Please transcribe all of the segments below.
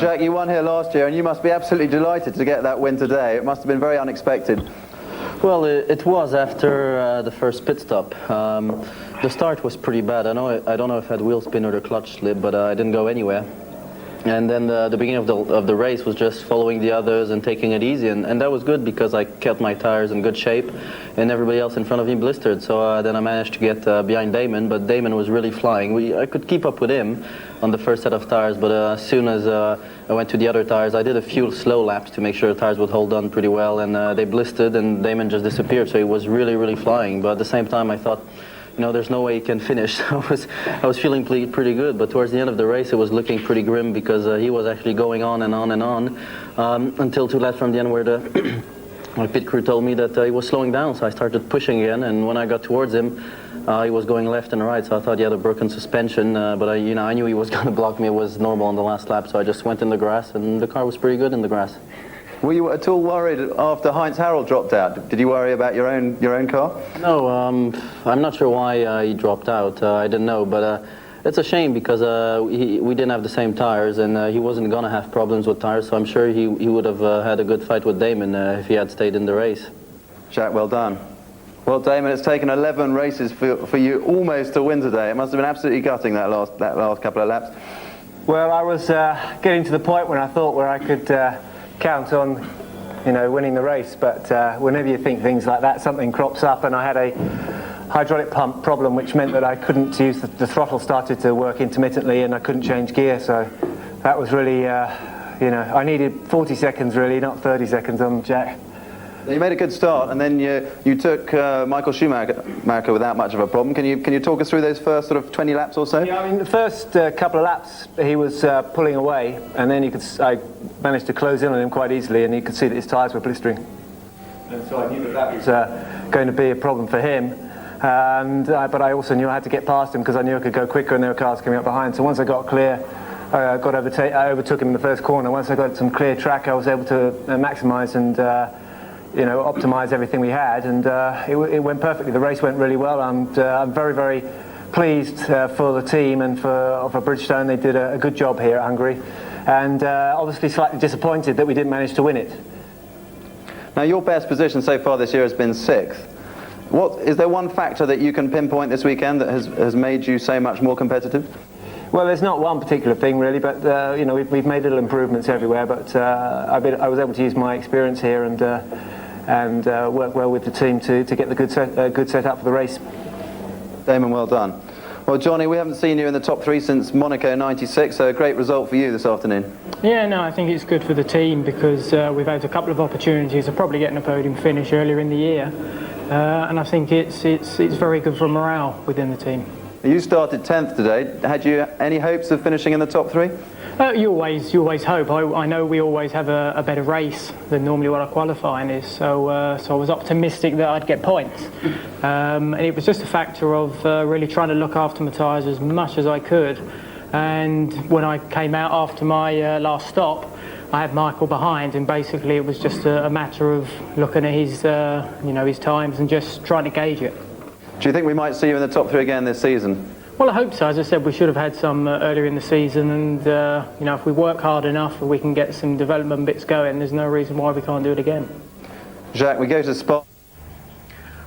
Jack, you won here last year, and you must be absolutely delighted to get that win today. It must have been very unexpected. Well, it was after the first pit stop. The start was pretty bad. I don't know if I had wheel spin or the clutch slip, but I didn't go anywhere. And then the beginning of the race was just following the others and taking it easy, and that was good because I kept my tires in good shape, and everybody else in front of me blistered. So then I managed to get behind Damon, but Damon was really flying. I could keep up with him on the first set of tires, but as soon as I went to the other tires, I did a few slow laps to make sure the tires would hold on pretty well, and they blistered, and Damon just disappeared. So he was really, really flying. But at the same time, I thought, you know, there's no way he can finish. I was feeling pretty good, but towards the end of the race, it was looking pretty grim because he was actually going on and on and on until 2 laps from the end, where my pit crew told me that he was slowing down. So I started pushing again, and when I got towards him, he was going left and right. So I thought he had a broken suspension, but I knew he was going to block me. It was normal on the last lap, so I just went in the grass, and the car was pretty good in the grass. Were you at all worried after Heinz Harald dropped out? Did you worry about your own car? No, I'm not sure why he dropped out. I didn't know, but it's a shame because we didn't have the same tires, and he wasn't going to have problems with tires, so I'm sure he would have had a good fight with Damon if he had stayed in the race. Jack, well done. Well, Damon, it's taken 11 races for you almost to win today. It must have been absolutely gutting that last couple of laps. Well, I was getting to the point where I thought I could count on, winning the race, but whenever you think things like that, something crops up, and I had a hydraulic pump problem, which meant that I couldn't use the throttle started to work intermittently, and I couldn't change gear. So that was really, I needed 40 seconds really, not 30 seconds on Jack. You made a good start, and then you took Michael Schumacher without much of a problem. Can you talk us through those first sort of 20 laps or so? Yeah, I mean, the first couple of laps he was pulling away, and then I managed to close in on him quite easily, and you could see that his tyres were blistering. And so I knew that was going to be a problem for him. But I also knew I had to get past him because I knew I could go quicker, and there were cars coming up behind. So once I got clear, I overtook him in the first corner. Once I got some clear track, I was able to maximise and optimise everything we had, and it went perfectly. The race went really well, and I'm very, very pleased for the team and for Bridgestone. They did a good job here at Hungary, and obviously slightly disappointed that we didn't manage to win it. Now, your best position so far this year has been 6th. Is there one factor that you can pinpoint this weekend that has made you so much more competitive? Well, there's not one particular thing really, but we've made little improvements everywhere. But I was able to use my experience here and work well with the team to get the good setup for the race. Damon, well done. Well, Johnny, we haven't seen you in the top 3 since Monaco '96, so a great result for you this afternoon. Yeah, no, I think it's good for the team because we've had a couple of opportunities of probably getting a podium finish earlier in the year, and I think it's very good for morale within the team. You started 10th today. Had you any hopes of finishing in the top 3? You always hope. I know we always have a better race than normally what our qualifying is, so I was optimistic that I'd get points. And it was just a factor of really trying to look after my tyres as much as I could. And when I came out after my last stop, I had Michael behind, and basically it was just a matter of looking at his times and just trying to gauge it. Do you think we might see you in the top 3 again this season? Well, I hope so. As I said, we should have had some earlier in the season, and if we work hard enough, we can get some development bits going. There's no reason why we can't do it again. Jacques, we go to Spa.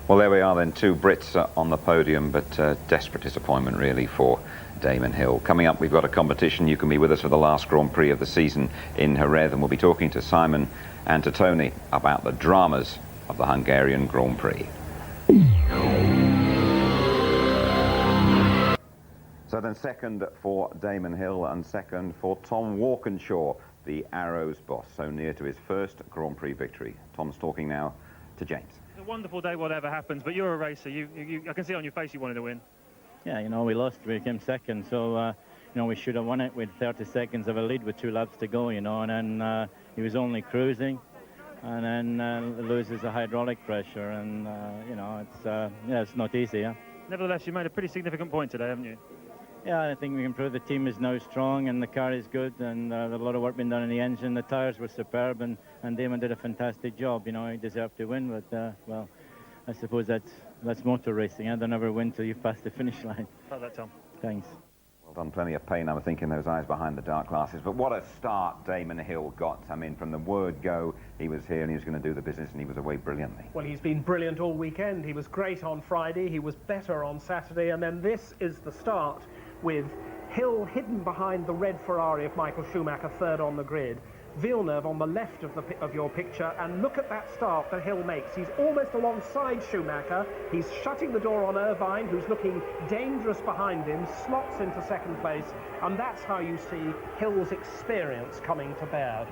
Well, there we are then, 2 Brits on the podium, but desperate disappointment really for Damon Hill. Coming up, we've got a competition. You can be with us for the last Grand Prix of the season in Jerez, and we'll be talking to Simon and to Tony about the dramas of the Hungarian Grand Prix. So then second for Damon Hill and second for Tom Walkinshaw, the Arrows boss, so near to his first Grand Prix victory. Tom's talking now to James. It's a wonderful day, whatever happens, but you're a racer. I can see on your face you wanted to win. Yeah, we lost. We came second, so, we should have won it with 30 seconds of a lead with 2 laps to go, and then he was only cruising, and then loses the hydraulic pressure, and, it's not easy, yeah. Nevertheless, you made a pretty significant point today, haven't you? Yeah, I think we can prove the team is now strong and the car is good, and there's a lot of work been done in the engine. The tyres were superb, and Damon did a fantastic job. He deserved to win, but, well, I suppose that's motor racing. They'll never win till you pass the finish line. Like that, Tom. Thanks. Well, done plenty of pain, I'm thinking, those eyes behind the dark glasses. But what a start Damon Hill got. I mean, from the word go, he was here and he was going to do the business, and he was away brilliantly. Well, he's been brilliant all weekend. He was great on Friday, he was better on Saturday, and then this is the start with Hill hidden behind the red Ferrari of Michael Schumacher, third on the grid. Villeneuve on the left of your picture, and look at that start that Hill makes. He's almost alongside Schumacher. He's shutting the door on Irvine, who's looking dangerous behind him, slots into second place, and that's how you see Hill's experience coming to bear.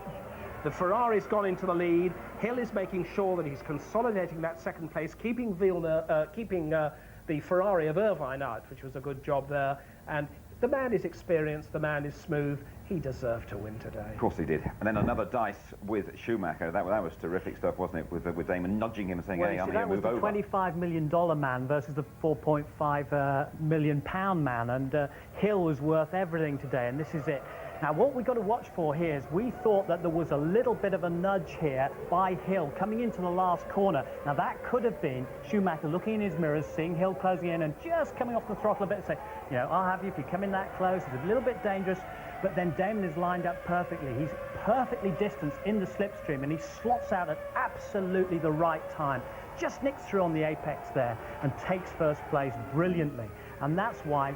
The Ferrari's gone into the lead. Hill is making sure that he's consolidating that second place, keeping the Ferrari of Irvine out, which was a good job there. And the man is experienced, the man is smooth. He deserved to win today. Of course he did. And then another dice with Schumacher. That was terrific stuff, wasn't it? With Damon nudging him and saying, hey, I'm here, move over. That was the $25 million man versus the £4.5 million man. And Hill was worth everything today, and this is it. Now, what we've got to watch for here is we thought that there was a little bit of a nudge here by Hill coming into the last corner. Now, that could have been Schumacher looking in his mirrors, seeing Hill closing in and just coming off the throttle a bit and say, you know, I'll have you if you come in that close. It's a little bit dangerous. But then Damon is lined up perfectly. He's perfectly distanced in the slipstream, and he slots out at absolutely the right time. Just nicks through on the apex there and takes first place brilliantly. And that's why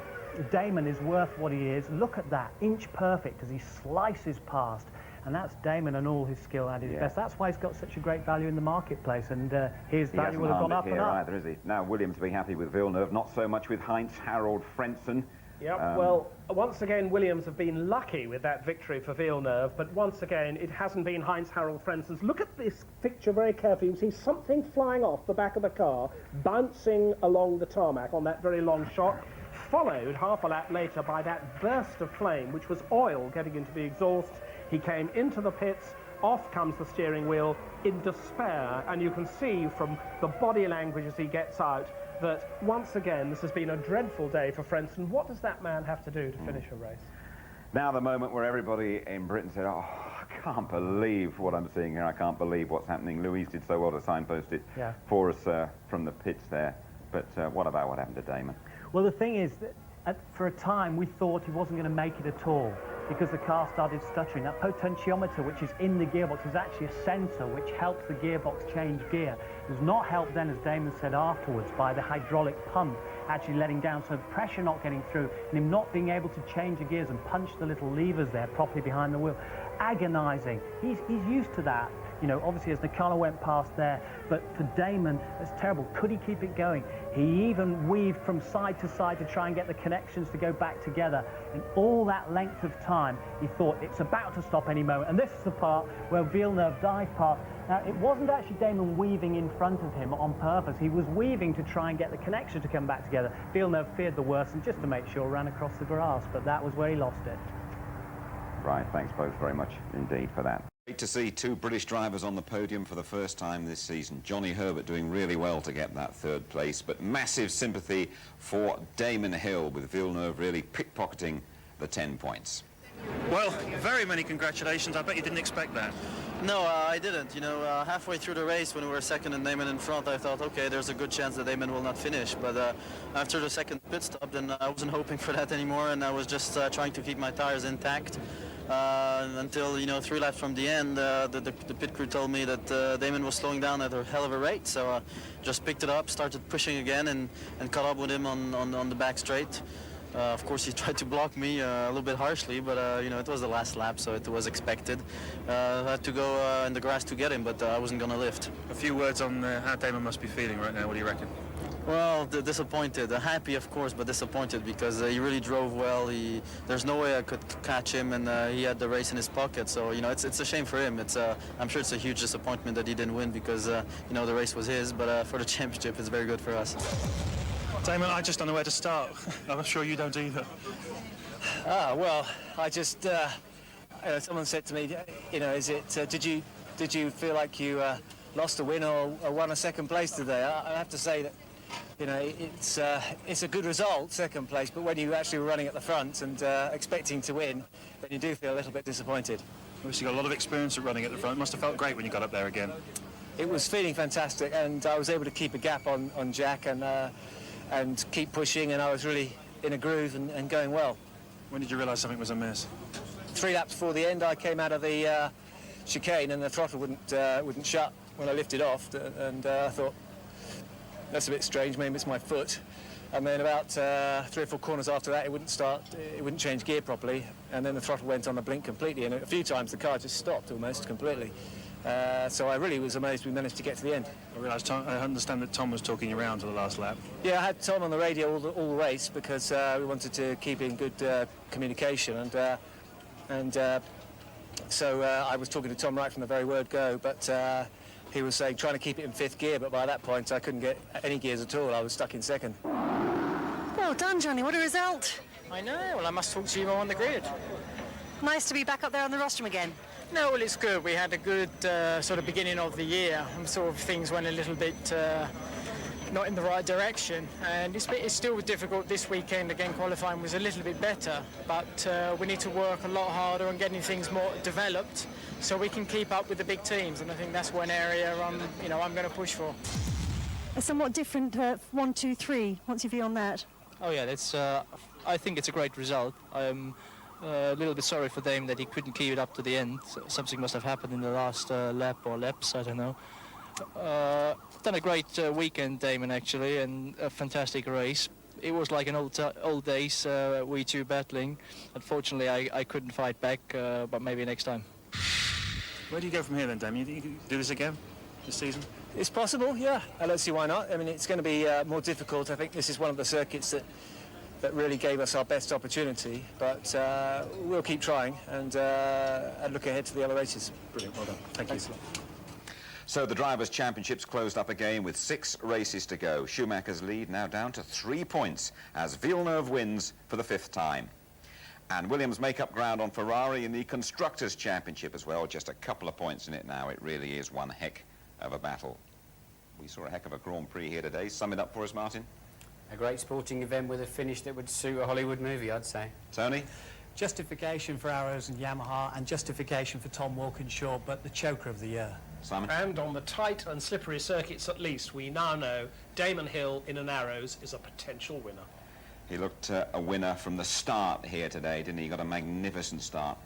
Damon is worth what he is. Look at that, inch perfect as he slices past. And that's Damon and all his skill at his best. That's why he's got such a great value in the marketplace, and his value will have gone up and up. Either, is he? Now, Williams will be happy with Villeneuve, not so much with Heinz-Harald Frentzen. Yep, well, once again, Williams have been lucky with that victory for Villeneuve, but once again, it hasn't been Heinz-Harald Frenzen's. Look at this picture very carefully. You see something flying off the back of the car, bouncing along the tarmac on that very long shot, followed half a lap later by that burst of flame, which was oil getting into the exhaust. He came into the pits, off comes the steering wheel in despair, and you can see from the body language as he gets out that once again this has been a dreadful day for Frentzen. What does that man have to do to finish a race? Now the moment where everybody in Britain said, oh, I can't believe what I'm seeing here, I can't believe what's happening. Louise did so well to signpost it for us from the pits there. But what about what happened to Damon? Well, the thing is that for a time we thought he wasn't going to make it at all, because the car started stuttering. That potentiometer, which is in the gearbox, is actually a sensor which helps the gearbox change gear. It was not helped then, as Damon said afterwards, by the hydraulic pump actually letting down, so the pressure not getting through, and him not being able to change the gears and punch the little levers there properly behind the wheel. Agonising. He's used to that. You know, obviously as Nicolo went past there, but for Damon, it's terrible. Could he keep it going? He even weaved from side to try and get the connections to go back together. And all that length of time, he thought it's about to stop any moment. And this is the part where Villeneuve dived past. Now, it wasn't actually Damon weaving in front of him on purpose. He was weaving to try and get the connection to come back together. Villeneuve feared the worst and just to make sure ran across the grass, but that was where he lost it. Right, thanks both very much indeed for that. Great to see two British drivers on the podium for the first time this season. Johnny Herbert doing really well to get that third place, but massive sympathy for Damon Hill, with Villeneuve really pickpocketing the 10 points. Well, very many congratulations. I bet you didn't expect that. No, I didn't. You know, halfway through the race when we were second and Damon in front, I thought, okay, there's a good chance that Damon will not finish. But after the second pit stop, then I wasn't hoping for that anymore, and I was just trying to keep my tires intact until, you know, 3 laps from the end, the pit crew told me that Damon was slowing down at a hell of a rate. So just picked it up, started pushing again, and caught up with him on the back straight. Of course, he tried to block me a little bit harshly, but you know, it was the last lap, so it was expected. I had to go in the grass to get him, but I wasn't going to lift. A few words on how Damon must be feeling right now. What do you reckon? Well, disappointed. Happy, of course, but disappointed because he really drove well. There's no way I could catch him, and he had the race in his pocket. So, you know, it's a shame for him. I'm sure it's a huge disappointment that he didn't win because, you know, the race was his. But for the championship, it's very good for us. Damon, I just don't know where to start. I'm sure you don't either. Well, I just, someone said to me, you know, did you feel like you lost a win or won a second place today? I have to say that, you know, it's a good result, second place, but when you actually were running at the front and expecting to win, then you do feel a little bit disappointed. Obviously, you got a lot of experience at running at the front. It must have felt great when you got up there again. It was feeling fantastic, and I was able to keep a gap on Jack and keep pushing, and I was really in a groove and going well. When did you realise something was amiss? 3 laps before the end, I came out of the chicane and the throttle wouldn't shut when I lifted off, and I thought, that's a bit strange, maybe it's my foot. And then about 3 or 4 corners after that, it wouldn't start, it wouldn't change gear properly, and then the throttle went on the blink completely, and a few times the car just stopped almost completely. So I really was amazed we managed to get to the end. I understand that Tom was talking you around to the last lap. Yeah, I had Tom on the radio all the race because we wanted to keep in good communication, and so I was talking to Tom right from the very word go, but he was saying trying to keep it in 5th gear, but by that point I couldn't get any gears at all. I was stuck in 2nd. Well done, Johnny. What a result. I know. Well, I must talk to you more on the grid. Nice to be back up there on the rostrum again. No, well, it's good. We had a good sort of beginning of the year, and sort of things went a little bit not in the right direction. And it's still difficult this weekend. Again, qualifying was a little bit better, but we need to work a lot harder on getting things more developed so we can keep up with the big teams. And I think that's one area I'm going to push for. A somewhat different 1, 2, 3. What's your view on that? Oh yeah, that's. I think it's a great result. I'm a little bit sorry for Damon that he couldn't keep it up to the end. Something must have happened in the last lap or laps, I don't know. Done a great weekend, Damon, actually, and a fantastic race. It was like an old days, we two battling. Unfortunately, I couldn't fight back, but maybe next time. Where do you go from here then, Damon? You think you can do this again this season? It's possible, yeah. I don't see why not. I mean, it's going to be more difficult. I think this is one of the circuits that really gave us our best opportunity, but we'll keep trying and look ahead to the other races. Brilliant, well done. Thank you. So the Drivers' Championships closed up again with 6 races to go. Schumacher's lead now down to 3 points as Villeneuve wins for the 5th time. And Williams make up ground on Ferrari in the Constructors' Championship as well. Just a couple of points in it now. It really is one heck of a battle. We saw a heck of a Grand Prix here today. Sum it up for us, Martin. A great sporting event with a finish that would suit a Hollywood movie, I'd say. Tony? Justification for Arrows and Yamaha, and justification for Tom Walkinshaw, but the choker of the year. Simon? And on the tight and slippery circuits at least, we now know Damon Hill in an Arrows is a potential winner. He looked a winner from the start here today, didn't he? He got a magnificent start.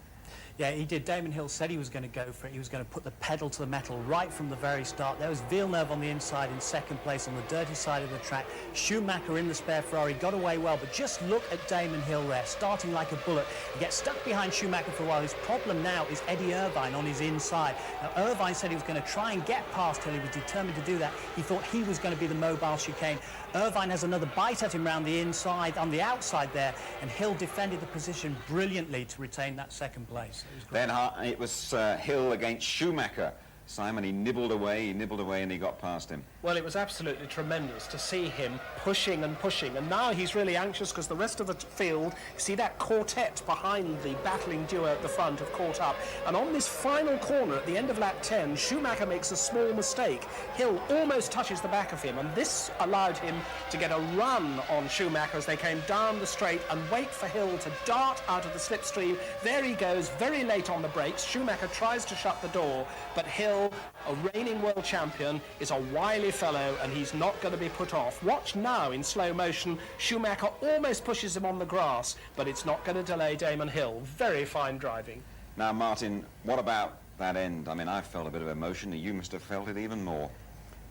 Yeah, he did. Damon Hill said he was going to go for it. He was going to put the pedal to the metal right from the very start. There was Villeneuve on the inside in 2nd place on the dirty side of the track. Schumacher in the spare Ferrari got away well, but just look at Damon Hill there, starting like a bullet. He gets stuck behind Schumacher for a while. His problem now is Eddie Irvine on his inside. Now, Irvine said he was going to try and get past Hill. He was determined to do that. He thought he was going to be the mobile chicane. Irvine has another bite at him round the inside, on the outside there, and Hill defended the position brilliantly to retain that 2nd place. Then it was Hill against Schumacher. Simon, he nibbled away, and he got past him. Well, it was absolutely tremendous to see him pushing and pushing, and now he's really anxious because the rest of the field, see that quartet behind the battling duo at the front have caught up, and on this final corner at the end of lap 10, Schumacher makes a small mistake. Hill almost touches the back of him, and this allowed him to get a run on Schumacher as they came down the straight and wait for Hill to dart out of the slipstream. There he goes, very late on the brakes. Schumacher tries to shut the door, but Hill, a reigning world champion, is a wily fellow and he's not going to be put off. Watch now in slow motion. Schumacher almost pushes him on the grass, but it's not going to delay Damon Hill. Very fine driving. Now, Martin, what about that end? I mean, I felt a bit of emotion, and you must have felt it even more.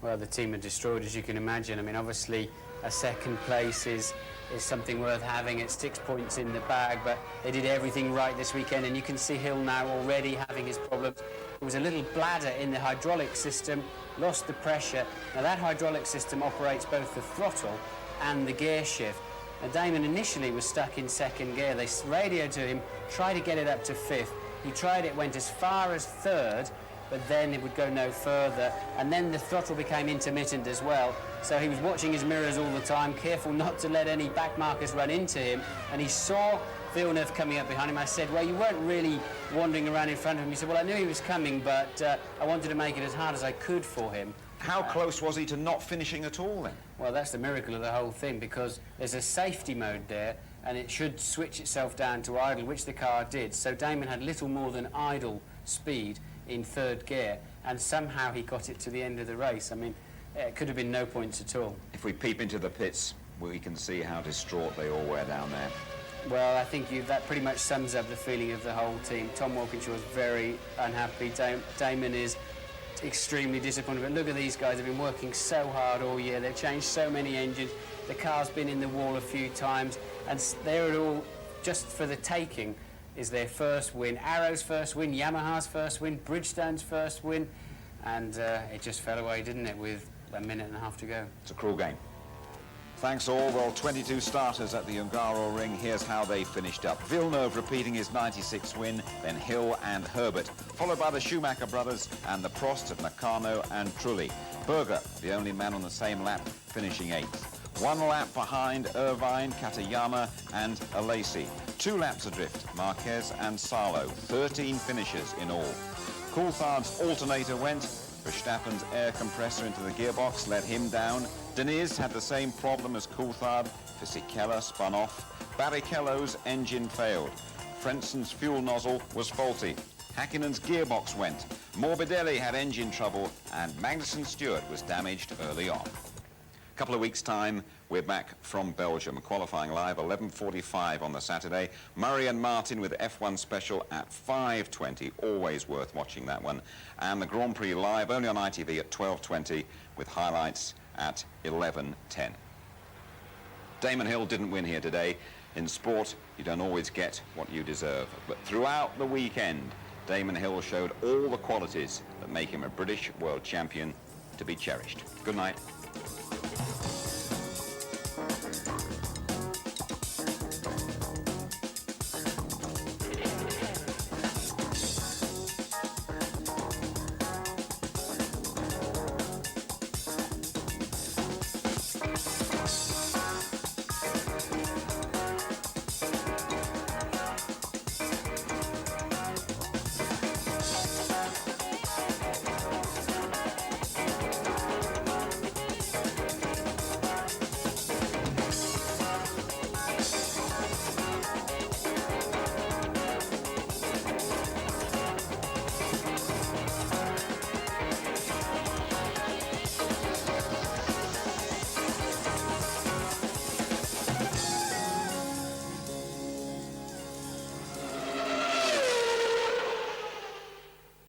Well, the team are destroyed, as you can imagine. I mean, obviously, a 2nd place is something worth having. It's 6 points in the bag, but they did everything right this weekend, and you can see Hill now already having his problems. There was a little bladder in the hydraulic system, lost the pressure. Now, that hydraulic system operates both the throttle and the gear shift. Now, Damon initially was stuck in 2nd gear. They radioed to him, tried to get it up to 5th. He tried it, went as far as 3rd, but then it would go no further, and then the throttle became intermittent as well, so he was watching his mirrors all the time, careful not to let any back markers run into him, and he saw Villeneuve coming up behind him. I said, well, you weren't really wandering around in front of him. He said, well, I knew he was coming, but I wanted to make it as hard as I could for him. How close was he to not finishing at all then? Well, that's the miracle of the whole thing, because there's a safety mode there, and it should switch itself down to idle, which the car did, so Damon had little more than idle speed in 3rd gear, and somehow he got it to the end of the race. I mean, it could have been no points at all. If we peep into the pits, we can see how distraught they all were down there. Well, I think that pretty much sums up the feeling of the whole team. Tom Walkinshaw is very unhappy. Damon is extremely disappointed. But look at these guys. They've been working so hard all year. They've changed so many engines. The car's been in the wall a few times. And they're all just for the taking. Is their first win. Arrow's first win. Yamaha's first win. Bridgestone's first win. And it just fell away, didn't it, with a minute and a half to go. It's a cruel game. Thanks all. Well, 22 starters at the Ungaro ring. Here's how they finished up. Villeneuve repeating his 96 win, then Hill and Herbert, followed by the Schumacher brothers and the Prosts of Nakano and Trulli. Berger, the only man on the same lap, finishing 8th. 1 lap behind Irvine, Katayama and Alesi. 2 laps adrift, Marquez and Salo. 13 finishers in all. Coulthard's alternator went. Verstappen's air compressor into the gearbox let him down. Deniz had the same problem as Coulthard. Fisichella spun off. Barrichello's engine failed. Frenson's fuel nozzle was faulty. Häkkinen's gearbox went. Morbidelli had engine trouble, and Magnussen Stewart was damaged early on. A couple of weeks' time, we're back from Belgium, qualifying live 11:45 on the Saturday. Murray and Martin with F1 special at 5:20, always worth watching that one. And the Grand Prix live only on ITV at 12:20 with highlights at 11:10. Damon Hill didn't win here today. In sport, you don't always get what you deserve. But throughout the weekend, Damon Hill showed all the qualities that make him a British world champion to be cherished. Good night.